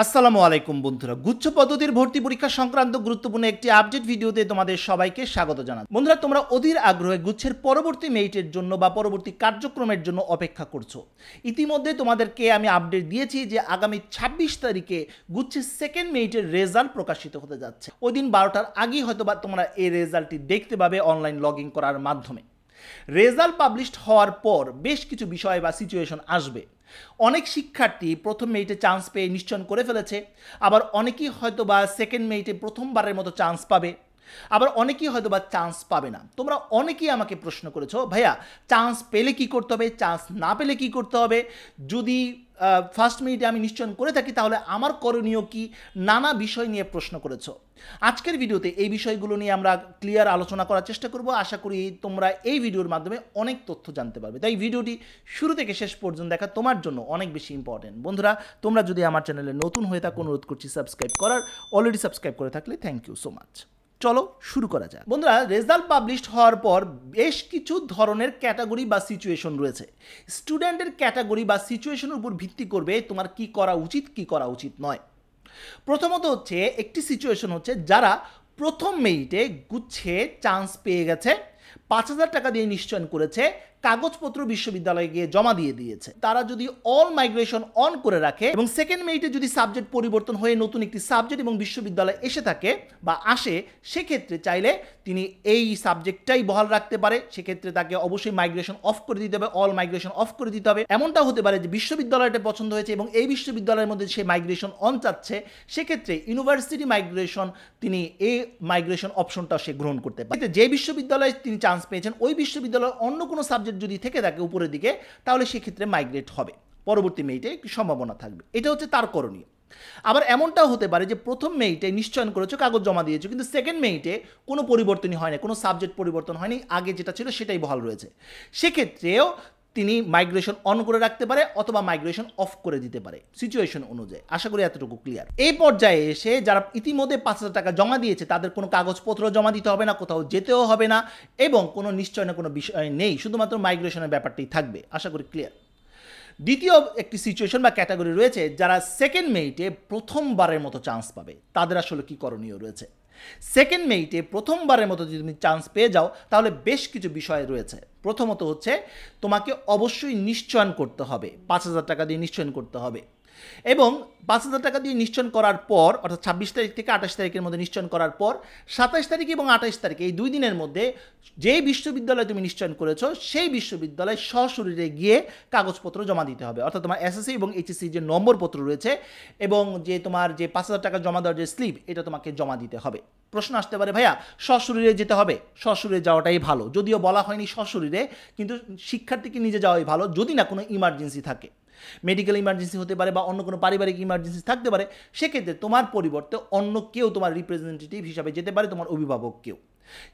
আসসালামু আলাইকুম বন্ধুরা, গুচ্ছ পদ্ধতির ভর্তি পরীক্ষা সংক্রান্ত গুরুত্বপূর্ণ একটি আপডেট ভিডিওতে তোমাদের সবাইকে স্বাগত জানাই। বন্ধুরা, তোমরা অধীর আগ্রহে গুচ্ছের পরবর্তী মেরিটের জন্য বা পরবর্তী কার্যক্রমের জন্য অপেক্ষা করছো। ইতিমধ্যে তোমাদেরকে আমি আপডেট দিয়েছি যে আগামী 26 তারিখে গুচ্ছের সেকেন্ড মেরিটের রেজাল্ট প্রকাশিত হতে যাচ্ছে। ওই দিন 12টার আগেই হয়তো বা তোমরা এই রেজাল্টটি দেখতে পাবে অনলাইন লগ ইন করার মাধ্যমে। রেজাল্ট পাবলিশড হওয়ার পর বেশ কিছু বিষয় বা সিচুয়েশন আসবে। অনেক শিক্ষার্থী প্রথম মেরিটে চান্স পেয়ে নিশ্চয়ন করে ফেলেছে, আবার অনেকেই হয়তো বা সেকেন্ড মেরিটে প্রথমবারের মতো চান্স পাবে, আবার অনেকেই হয়তো বা চান্স পাবে না। তোমরা অনেকেই আমাকে প্রশ্ন করেছো, ভাইয়া চান্স পেলে কি করতে হবে, চান্স না পেলে কি করতে হবে, যদি ফার্স্ট মিনিটে আমি নিশ্চয়ন করে থাকি তাহলে আমার করণীয় কি, নানা বিষয় নিয়ে প্রশ্ন করেছো। আজকের ভিডিওতে এই বিষয়গুলো নিয়ে আমরা ক্লিয়ার আলোচনা করার চেষ্টা করব। আশা করি তোমরা এই ভিডিওর মাধ্যমে অনেক তথ্য জানতে পারবে। তাই ভিডিওটি শুরু থেকে শেষ পর্যন্ত দেখা তোমার জন্য অনেক বেশি ইম্পর্টেন্ট। বন্ধুরা, তোমরা যদি আমার চ্যানেলে নতুন হয়ে থাকো অনুরোধ করছি সাবস্ক্রাইব করার। অলরেডি সাবস্ক্রাইব করে থাকলে থ্যাংক ইউ সো মাচ। চলো শুরু করা যাক। বন্ধুরা, রেজাল্ট পাবলিশড হওয়ার পর বেশ কিছু ধরনের ক্যাটাগরি বা সিচুয়েশন রয়েছে। স্টুডেন্টের ক্যাটাগরি বা সিচুয়েশনের উপর ভিত্তি করবে তোমার কি করা উচিত কি করা উচিত নয়। প্রথমত হচ্ছে একটি সিচুয়েশন হচ্ছে যারা প্রথম মেরিটে গুচ্ছে চান্স পেয়ে গেছে, 5,000 টাকা দিয়ে নিশ্চয়ন করেছে, কাগজপত্র বিশ্ববিদ্যালয়ে গিয়ে জমা দিয়ে দিয়েছে। তারা যদি অল মাইগ্রেশন অন করে রাখে এবং সেকেন্ড মেরিটে যদি সাবজেক্ট পরিবর্তন হয়ে নতুন একটি সাবজেক্ট এবং বিশ্ববিদ্যালয়ে এসে থাকে বা আসে, সেক্ষেত্রে চাইলে তিনি এই সাবজেক্টটাই বহাল রাখতে পারে। সেক্ষেত্রে তাকে অবশ্যই মাইগ্রেশন অফ করে দিতে হবে, অল মাইগ্রেশন অফ করে দিতে হবে। এমনটা হতে পারে যে বিশ্ববিদ্যালয়টা পছন্দ হয়েছে এবং এই বিশ্ববিদ্যালয়ের মধ্যে সে মাইগ্রেশন অন চাচ্ছে, সেক্ষেত্রে ইউনিভার্সিটি মাইগ্রেশন তিনি এই মাইগ্রেশন অপশনটা সে গ্রহণ করতে পারে। যে বিশ্ববিদ্যালয়ে তিনি চান্স পেয়েছেন ওই বিশ্ববিদ্যালয়ের অন্য কোনো সাবজেক্ট যদি থেকে থাকে উপরের দিকে, তাহলে সেক্ষেত্রে মাইগ্রেট হবে, পরবর্তী মেরিটে একটি সম্ভাবনা থাকবে। এটা হচ্ছে তার করণীয়। আবার এমনটাও হতে পারে যে প্রথম মেরিটে নিশ্চয়ন করেছো, কাগজ জমা দিয়েছো, কিন্তু সেকেন্ড মেরিটে কোনো পরিবর্তনই হয় না, কোনো সাবজেক্ট পরিবর্তন হয়নি, আগে যেটা ছিল সেটাই বহাল রয়েছে। সেক্ষেত্রেও তিনি মাইগ্রেশন অন করে রাখতে পারে অথবা মাইগ্রেশন অফ করে দিতে পারে সিচুয়েশন অনুযায়ী। আশা করি এতটুকু ক্লিয়ার। এই পর্যায়ে এসে যারা ইতিমধ্যে 5,000 টাকা জমা দিয়েছে তাদের কোনো কাগজপত্র জমা দিতে হবে না, কোথাও যেতেও হবে না এবং কোনো নিশ্চয়নের কোনো বিষয় নেই, শুধুমাত্র মাইগ্রেশনের ব্যাপারটাই থাকবে। আশা করি ক্লিয়ার। দ্বিতীয় একটি সিচুয়েশন বা ক্যাটাগরি রয়েছে যারা সেকেন্ড মেরিটে প্রথমবারের মতো চান্স পাবে, তাদের আসলে কি করণীয় রয়েছে। সেকেন্ড মেরিটে প্রথমবারের মতো যদি তুমি চান্স পেয়ে যাও তাহলে বেশ কিছু বিষয় রয়েছে। প্রথমত হচ্ছে তোমাকে অবশ্যই নিশ্চয়ন করতে হবে, 5,000 টাকা দিয়ে নিশ্চয়ন করতে হবে এবং 5,000 টাকা দিয়ে নিশ্চয়ন করার পর, অর্থাৎ 26 তারিখ থেকে 28 তারিখের মধ্যে নিশ্চয়ন করার পর 27 তারিখ এবং 28 তারিখে এই 2 দিনের মধ্যে যে বিশ্ববিদ্যালয়ে তুমি নিশ্চয়ন করেছো সেই বিশ্ববিদ্যালয়ে সশরীরে গিয়ে কাগজপত্র জমা দিতে হবে। অর্থাৎ তোমার এসএসসি এবং এইচএসসি যে নম্বরপত্র রয়েছে এবং যে তোমার যে 5,000 টাকা জমা দেওয়ার যে স্লিপ, এটা তোমাকে জমা দিতে হবে। প্রশ্ন আসতে পারে, ভাইয়া সশরীরে যেতে হবে? সশরীরে যাওয়াটাই ভালো, যদিও বলা হয়নি সশরীরে, কিন্তু শিক্ষার্থীকে নিজে যাওয়াই ভালো যদি না কোনো ইমার্জেন্সি থাকে। মেডিকেল ইমার্জেন্সি হতে পারে বা অন্য কোনো পারিবারিক ইমার্জেন্সি থাকতে পারে, সেক্ষেত্রে তোমার পরিবর্তে অন্য কেউ তোমার রিপ্রেজেন্টেটিভ হিসাবে যেতে পারে, তোমার অভিভাবক কেউ।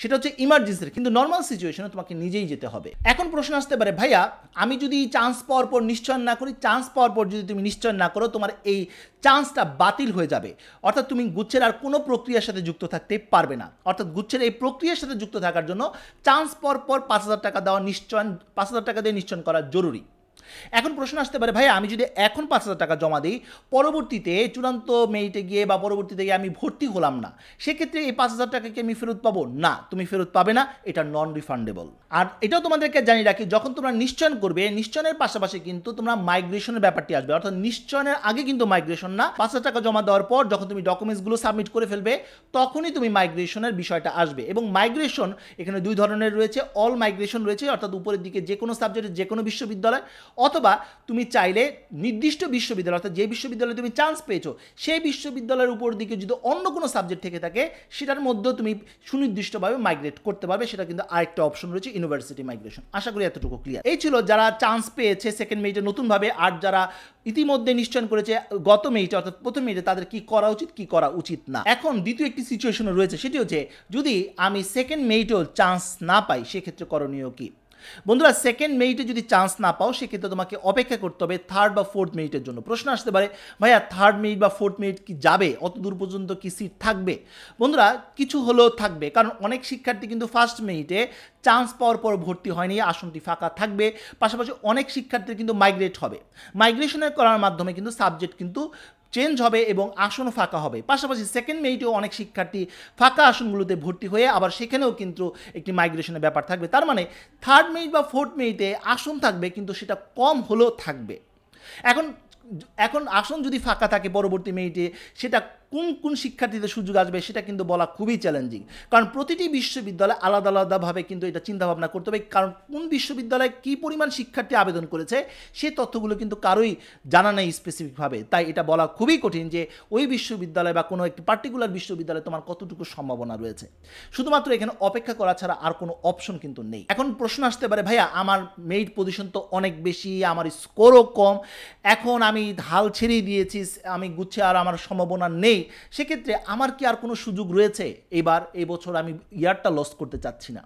সেটা হচ্ছে ইমার্জেন্সির, কিন্তু নর্মাল সিচুয়েশনে তোমাকে নিজেই যেতে হবে। এখন প্রশ্ন আসতে পারে, ভাইয়া আমি যদি চান্স পাওয়ার পর নিশ্চয়ন না করি, চান্স পাওয়ার পর যদি তুমি নিশ্চয়ন না করো তোমার এই চান্সটা বাতিল হয়ে যাবে, অর্থাৎ তুমি গুচ্ছের আর কোনো প্রক্রিয়ার সাথে যুক্ত থাকতে পারবে না। অর্থাৎ গুচ্ছের এই প্রক্রিয়ার সাথে যুক্ত থাকার জন্য চান্স পাওয়ার পর 5,000 টাকা দেওয়া নিশ্চয়ন, 5,000 টাকা দিয়ে নিশ্চয়ন করা জরুরি। এখন প্রশ্ন আসতে পারে, ভাই আমি যদি এখন 5,000 টাকা জমা দিই, পরবর্তীতে চূড়ান্ত মেরিটে গিয়ে বা পরবর্তীতে গিয়ে আমি ভর্তি হলাম না, সেক্ষেত্রে এই 5,000 টাকা কি আমি ফেরত পাবো? না, তুমি ফেরত পাবে না, এটা নন রিফান্ডেবল। আর এটাও তোমাদেরকে জানিয়ে রাখি, যখন তোমরা নিশ্চয়ন করবে, নিশ্চয়নের পাশাপাশি কিন্তু তোমরা মাইগ্রেশনের ব্যাপারটি আসবে। অর্থাৎ নিশ্চয়নের আগে কিন্তু মাইগ্রেশন না, 5,000 টাকা জমা দেওয়ার পর যখন তুমি ডকুমেন্টসগুলো সাবমিট করে ফেলবে তখনই তুমি মাইগ্রেশনের বিষয়টা আসবে। এবং মাইগ্রেশন এখানে 2 ধরনের রয়েছে। অল মাইগ্রেশন রয়েছে, অর্থাৎ উপরের দিকে যে কোনো সাবজেক্টের যে কোনো বিশ্ববিদ্যালয়, অথবা তুমি চাইলে নির্দিষ্ট বিশ্ববিদ্যালয়, অর্থাৎ যে বিশ্ববিদ্যালয়ে তুমি চান্স পেয়েছো সেই বিশ্ববিদ্যালয়ের উপর দিকে যদি অন্য কোনো সাবজেক্ট থেকে থাকে সেটার মধ্যেও তুমি সুনির্দিষ্টভাবে মাইগ্রেট করতে পারবে। সেটা কিন্তু আরেকটা অপশন রয়েছে, ইউনিভার্সিটি মাইগ্রেশন। আশা করি এতটুকু ক্লিয়ার। এই ছিল যারা চান্স পেয়েছে সেকেন্ড মেরিটে নতুনভাবে, আর যারা ইতিমধ্যে নিশ্চয়ন করেছে গত মেরিটে অর্থাৎ প্রথম মেরিটে, তাদের কি করা উচিত কি করা উচিত না। এখন দ্বিতীয় একটি সিচুয়েশন রয়েছে, সেটি হচ্ছে যদি আমি সেকেন্ড মেরিটেও চান্স না পাই সেক্ষেত্রে করণীয় কি। বন্ধুরা, সেকেন্ড মেরিটে যদি চান্স না পাও সেক্ষেত্রে তোমাকে অপেক্ষা করতে হবে থার্ড বা ফোর্থ মেরিটের জন্য। প্রশ্ন আসতে পারে, ভাইয়া থার্ড মেরিট বা ফোর্থ মেরিট কি যাবে, অত দূর পর্যন্ত কি সিট থাকবে? বন্ধুরা, কিছু হলেও থাকবে, কারণ অনেক শিক্ষার্থী কিন্তু ফার্স্ট মেরিটে চান্স পাওয়ার পর ভর্তি হয়নি, আসনটি ফাঁকা থাকবে। পাশাপাশি অনেক শিক্ষার্থী কিন্তু মাইগ্রেট হবে, মাইগ্রেশনের করার মাধ্যমে কিন্তু সাবজেক্ট কিন্তু চেঞ্জ হবে এবং আসনও ফাঁকা হবে। পাশাপাশি সেকেন্ড মেরিটেও অনেক শিক্ষার্থী ফাঁকা আসনগুলোতে ভর্তি হয়ে আবার সেখানেও কিন্তু একটি মাইগ্রেশনের ব্যাপার থাকবে। তার মানে থার্ড মেরিট বা ফোর্থ মেরিটে আসন থাকবে কিন্তু সেটা কম হলেও থাকবে। এখন আসন যদি ফাঁকা থাকে পরবর্তী মেরিটে, সেটা কোন কোন শিক্ষার্থীদের সুযোগ আসবে সেটা কিন্তু বলা খুবই চ্যালেঞ্জিং, কারণ প্রতিটি বিশ্ববিদ্যালয় আলাদা আলাদাভাবে কিন্তু এটা চিন্তাভাবনা করতে হবে, কারণ কোন বিশ্ববিদ্যালয়ে কী পরিমাণ শিক্ষার্থী আবেদন করেছে সেই তথ্যগুলো কিন্তু কারোই জানা নেই স্পেসিফিকভাবে। তাই এটা বলা খুবই কঠিন যে ওই বিশ্ববিদ্যালয় বা কোনো একটি পার্টিকুলার বিশ্ববিদ্যালয়ে তোমার কতটুকু সম্ভাবনা রয়েছে। শুধুমাত্র এখানে অপেক্ষা করা ছাড়া আর কোনো অপশন কিন্তু নেই। এখন প্রশ্ন আসতে পারে, ভাইয়া আমার মেরিট পজিশন তো অনেক বেশি, আমার স্কোরও কম, এখন আমি হাল ছেড়েই দিয়েছি, আমি গুচ্ছে আর আমার সম্ভাবনা নেই, সেক্ষেত্রে আমার কি আর কোনো সুযোগ রয়েছে? এই বছর আমি ইয়ারটা লস করতে চাচ্ছি না,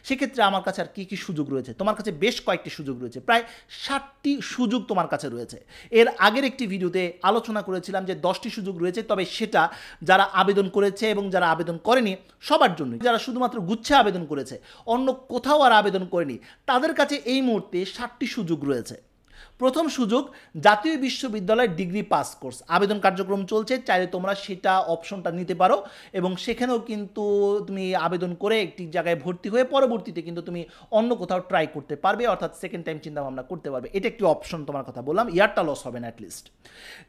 সেক্ষেত্রে আমার কাছে আর কী কী সুযোগ রয়েছে? তোমার কাছে বেশ কয়েকটি সুযোগ রয়েছে, প্রায় 60টি সুযোগ তোমার কাছে রয়েছে। এর আগের একটি ভিডিওতে আলোচনা করেছিলাম যে 10টি সুযোগ রয়েছে, তবে সেটা যারা আবেদন করেছে এবং যারা আবেদন করেনি সবার জন্য। যারা শুধুমাত্র গুচ্ছে আবেদন করেছে, অন্য কোথাও আর আবেদন করেনি, তাদের কাছে এই মুহূর্তে 60টি সুযোগ রয়েছে। প্রথম সুযোগ, জাতীয় বিশ্ববিদ্যালয় ডিগ্রি পাস কোর্স আবেদন কার্যক্রম চলছে, চাইলে তোমরা সেটা অপশনটা নিতে পারো এবং সেখানেও কিন্তু তুমি আবেদন করে একটি জায়গায় ভর্তি হয়ে পরবর্তীতে কিন্তু তুমি অন্য কোথাও ট্রাই করতে পারবে, অর্থাৎ সেকেন্ড টাইম চিন্তা ভাবনা করতে পারবে। এটা একটি অপশন, তোমার কথা বললাম, ইয়ারটা লস হবে না অ্যাটলিস্ট।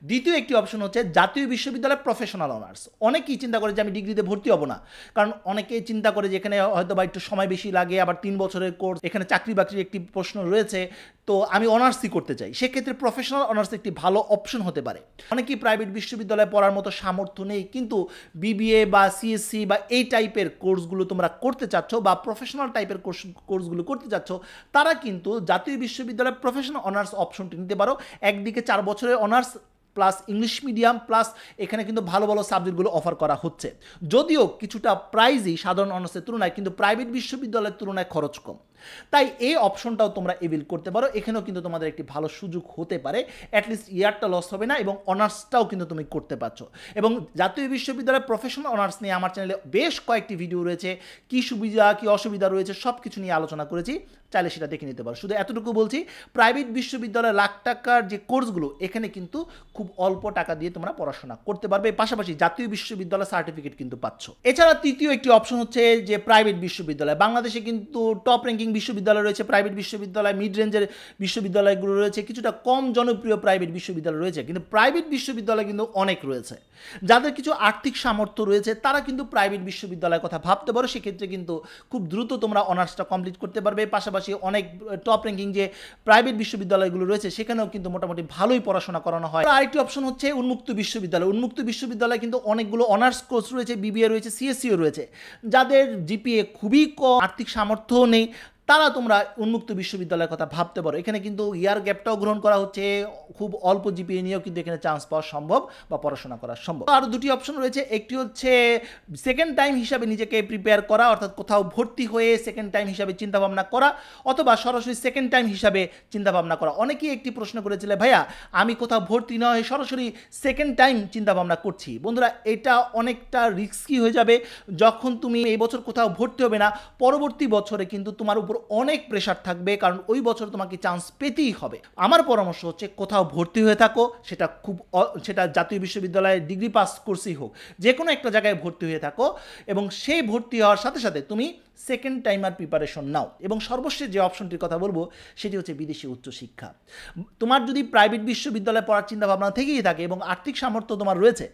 দ্বিতীয় একটি অপশন হচ্ছে জাতীয় বিশ্ববিদ্যালয় প্রফেশনাল অনার্স। অনেকেই চিন্তা করে যে আমি ডিগ্রিতে ভর্তি হব না, কারণ অনেকেই চিন্তা করে যে এখানে হয়তো বা একটু সময় বেশি লাগে, আবার 3 বছরের কোর্স, এখানে চাকরি বাকরির একটি প্রশ্ন রয়েছে, তো আমি অনার্সই করতে চাই। সেক্ষেত্রে প্রফেশনাল অনার্স একটি ভালো অপশন হতে পারে। অনেকেই প্রাইভেট বিশ্ববিদ্যালয়ে পড়ার মতো সামর্থ্য নেই, কিন্তু বিবিএ বা সিএসসি বা এই টাইপের কোর্সগুলো তোমরা করতে চাচ্ছ বা প্রফেশনাল টাইপের কোর্সগুলো করতে চাচ্ছ, তারা কিন্তু জাতীয় বিশ্ববিদ্যালয়ে প্রফেশনাল অনার্স অপশনটি নিতে পারো। একদিকে 4 বছরের honours plus English medium plus এখানে কিন্তু ভালো ভালো সাবজেক্টগুলো অফার করা হচ্ছে, যদিও কিছুটা প্রাইজই সাধারণ অনার্সের তুলনায়, কিন্তু প্রাইভেট বিশ্ববিদ্যালয়ের তুলনায় খরচ কম। তাই এই অপশনটাও তোমরা এভিল করতে পারো, এখানেও কিন্তু তোমাদের একটি ভালো সুযোগ হতে পারে। অ্যাটলিস্ট ইয়ারটা লস হবে না এবং অনার্সটাও কিন্তু তুমি করতে পারছো। এবং জাতীয় বিশ্ববিদ্যালয়ের প্রফেশনাল অনার্স নিয়ে আমার চ্যানেলে বেশ কয়েকটি ভিডিও রয়েছে, কী সুবিধা কী অসুবিধা রয়েছে সব কিছু নিয়ে আলোচনা করেছি, চাইলে সেটা দেখে নিতে পারো। শুধু এতটুকু বলছি, প্রাইভেট বিশ্ববিদ্যালয়ে লাখ টাকার যে কোর্সগুলো, এখানে কিন্তু খুব অল্প টাকা দিয়ে তোমরা পড়াশোনা করতে পারবে, পাশাপাশি জাতীয় বিশ্ববিদ্যালয় সার্টিফিকেট কিন্তু পাচ্ছ। এছাড়া তৃতীয় একটি অপশন হচ্ছে যে প্রাইভেট বিশ্ববিদ্যালয়। বাংলাদেশে কিন্তু টপ র্যাঙ্কিং বিশ্ববিদ্যালয় রয়েছে, প্রাইভেট বিশ্ববিদ্যালয়, মিড রেঞ্জের বিশ্ববিদ্যালয়গুলো রয়েছে, কিছুটা কম জনপ্রিয় প্রাইভেট বিশ্ববিদ্যালয় রয়েছে, কিন্তু প্রাইভেট বিশ্ববিদ্যালয় কিন্তু অনেক রয়েছে। যাদের কিছু আর্থিক সামর্থ্য রয়েছে তারা কিন্তু প্রাইভেট বিশ্ববিদ্যালয়ের কথা ভাবতে পারো, সেক্ষেত্রে কিন্তু খুব দ্রুত তোমরা অনার্সটা কমপ্লিট করতে পারবে। পাশাপাশি অনেক টপ র্যাঙ্কিং যে প্রাইভেট বিশ্ববিদ্যালয়গুলো রয়েছে সেখানেও কিন্তু মোটামুটি ভালোই পড়াশোনা করানো হয়। আরেকটি অপশন হচ্ছে উন্মুক্ত বিশ্ববিদ্যালয়। উন্মুক্ত বিশ্ববিদ্যালয় কিন্তু অনেকগুলো অনার্স কোর্স রয়েছে, বিবিএ রয়েছে, সিএসসিও রয়েছে। যাদের জিপিএ খুবই কম, আর্থিক সামর্থ্যও নেই, তারা তোমরা উন্মুক্ত বিশ্ববিদ্যালয়ের কথা ভাবতে পারো। এখানে কিন্তু ইয়ার গ্যাপটাও গ্রহণ করা হচ্ছে, খুব অল্প জিপিএ নিয়েও কিন্তু এখানে চান্স পাওয়া সম্ভব বা পড়াশোনা করা সম্ভব। আরও দুটি অপশন রয়েছে, একটি হচ্ছে সেকেন্ড টাইম হিসাবে নিজেকে প্রিপেয়ার করা, অর্থাৎ কোথাও ভর্তি হয়ে সেকেন্ড টাইম হিসাবে চিন্তাভাবনা করা, অথবা সরাসরি সেকেন্ড টাইম হিসাবে চিন্তাভাবনা করা। অনেকেই একটি প্রশ্ন করেছিলে, ভাইয়া আমি কোথাও ভর্তি না হয়ে সরাসরি সেকেন্ড টাইম চিন্তাভাবনা করছি। বন্ধুরা, এটা অনেকটা রিস্কি হয়ে যাবে। যখন তুমি এই বছর কোথাও ভর্তি হবে না, পরবর্তী বছরে কিন্তু তোমার উপর অনেক প্রেশার থাকবে, কারণ ওই বছর তোমাকে চান্স পেতেই হবে। আমার পরামর্শ হচ্ছে কোথাও ভর্তি হয়ে থাকো, সেটা জাতীয় বিশ্ববিদ্যালয়ে ডিগ্রি পাস কোর্সই হোক, যে কোনো একটা জায়গায় ভর্তি হয়ে থাকো এবং সেই ভর্তি হওয়ার সাথে সাথে তুমি সেকেন্ড টাইমার প্রিপারেশন নাও। এবং সর্বশেষ যে অপশনটির কথা বলবো সেটি হচ্ছে বিদেশি উচ্চশিক্ষা। তোমার যদি প্রাইভেট বিশ্ববিদ্যালয়ে পড়ার চিন্তাভাবনা থেকেই থাকে এবং আর্থিক সামর্থ্য তোমার রয়েছে,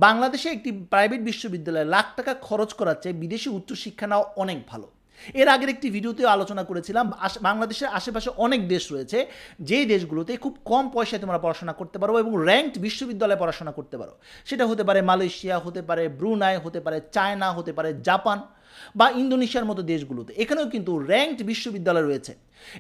বাংলাদেশে একটি প্রাইভেট বিশ্ববিদ্যালয়ে লাখ টাকা খরচ করার চেয়ে বিদেশি উচ্চশিক্ষা নেওয়া অনেক ভালো। এর আগের একটি ভিডিওতেও আলোচনা করেছিলাম, বাংলাদেশের আশেপাশে অনেক দেশ রয়েছে যেই দেশগুলোতে খুব কম পয়সায় তোমরা পড়াশোনা করতে পারো এবং র্যাঙ্কড বিশ্ববিদ্যালয়ে পড়াশোনা করতে পারো। সেটা হতে পারে মালয়েশিয়া, হতে পারে ব্রুনাই, হতে পারে চায়না, হতে পারে জাপান বা ইন্দোনেশিয়ার মতো দেশগুলোতে। এখানেও কিন্তু র্যাঙ্কড বিশ্ববিদ্যালয় রয়েছে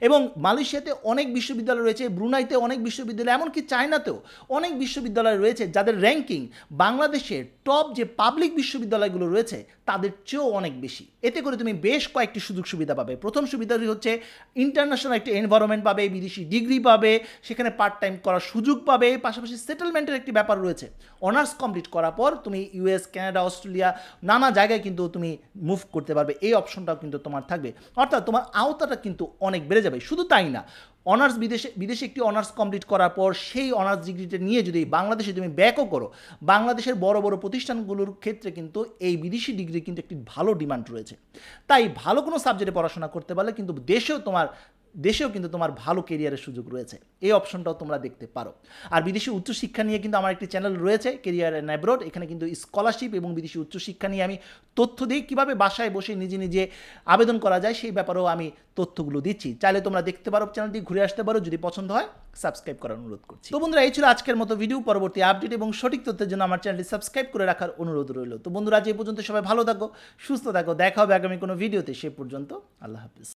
এবং মালয়েশিয়াতে অনেক বিশ্ববিদ্যালয় রয়েছে, ব্রুনাইতে অনেক বিশ্ববিদ্যালয়, এমনকি চায়নাতেও অনেক বিশ্ববিদ্যালয় রয়েছে যাদের র্যাঙ্কিং বাংলাদেশের টপ যে পাবলিক বিশ্ববিদ্যালয়গুলো রয়েছে তাদের চেয়েও অনেক বেশি। এতে করে তুমি বেশ কয়েকটি সুযোগ সুবিধা পাবে। প্রথম সুবিধাটি হচ্ছে ইন্টারন্যাশনাল একটা এনভায়রনমেন্ট পাবে, বিদেশি ডিগ্রি পাবে, সেখানে পার্ট টাইম করার সুযোগ পাবে, পাশাপাশি সেটেলমেন্টের একটি ব্যাপার রয়েছে। অনার্স কমপ্লিট করার পর তুমি ইউএস, কানাডা, অস্ট্রেলিয়া নানা জায়গায় কিন্তু তুমি মুভ মুভ করতে পারবে, এই অপশনটাও কিন্তু তোমার থাকবে। অর্থাৎ তোমার আওতাটা কিন্তু অনেক বেড়ে যাবে। শুধু তাই না, অনার্স বিদেশে একটি অনার্স কমপ্লিট করার পর সেই অনার্স ডিগ্রিটা নিয়ে যদি বাংলাদেশে তুমি ব্যাকও করো, বাংলাদেশের বড় বড় প্রতিষ্ঠানগুলোর ক্ষেত্রে কিন্তু এই বিদেশি ডিগ্রি কিন্তু একটি ভালো ডিমান্ড রয়েছে। তাই ভালো কোনো সাবজেক্টে পড়াশোনা করতে পারলে কিন্তু দেশেও কিন্তু তোমার ভালো কেরিয়ারের সুযোগ রয়েছে। এই অপশনটাও তোমরা দেখতে পারো। আর বিদেশি উচ্চশিক্ষা নিয়ে কিন্তু আমার একটি চ্যানেল রয়েছে, কেরিয়ার অ্যান্ড অ্যাব্রড। এখানে কিন্তু স্কলারশিপ এবং বিদেশি উচ্চশিক্ষা নিয়ে আমি তথ্য দিই, কীভাবে বাসায় বসে নিজে নিজে আবেদন করা যায় সেই ব্যাপারেও আমি তথ্যগুলো দিচ্ছি। চাইলে তোমরা দেখতে পারো, চ্যানেলটি ঘুরে আসতে পারো। যদি পছন্দ হয় সাবস্ক্রাইব করার অনুরোধ করছি। তো বন্ধুরা, এই ছিল আজকের মতো ভিডিও। পরবর্তী আপডেট এবং সঠিক তথ্যের জন্য আমার চ্যানেলটি সাবস্ক্রাইব করে রাখার অনুরোধ রইল। তো বন্ধুরা, আজ এই পর্যন্ত সবাই ভালো থাকো, সুস্থ থাকো। দেখা হবে আগামী কোনো ভিডিওতে। সে পর্যন্ত আল্লাহ হাফিজ।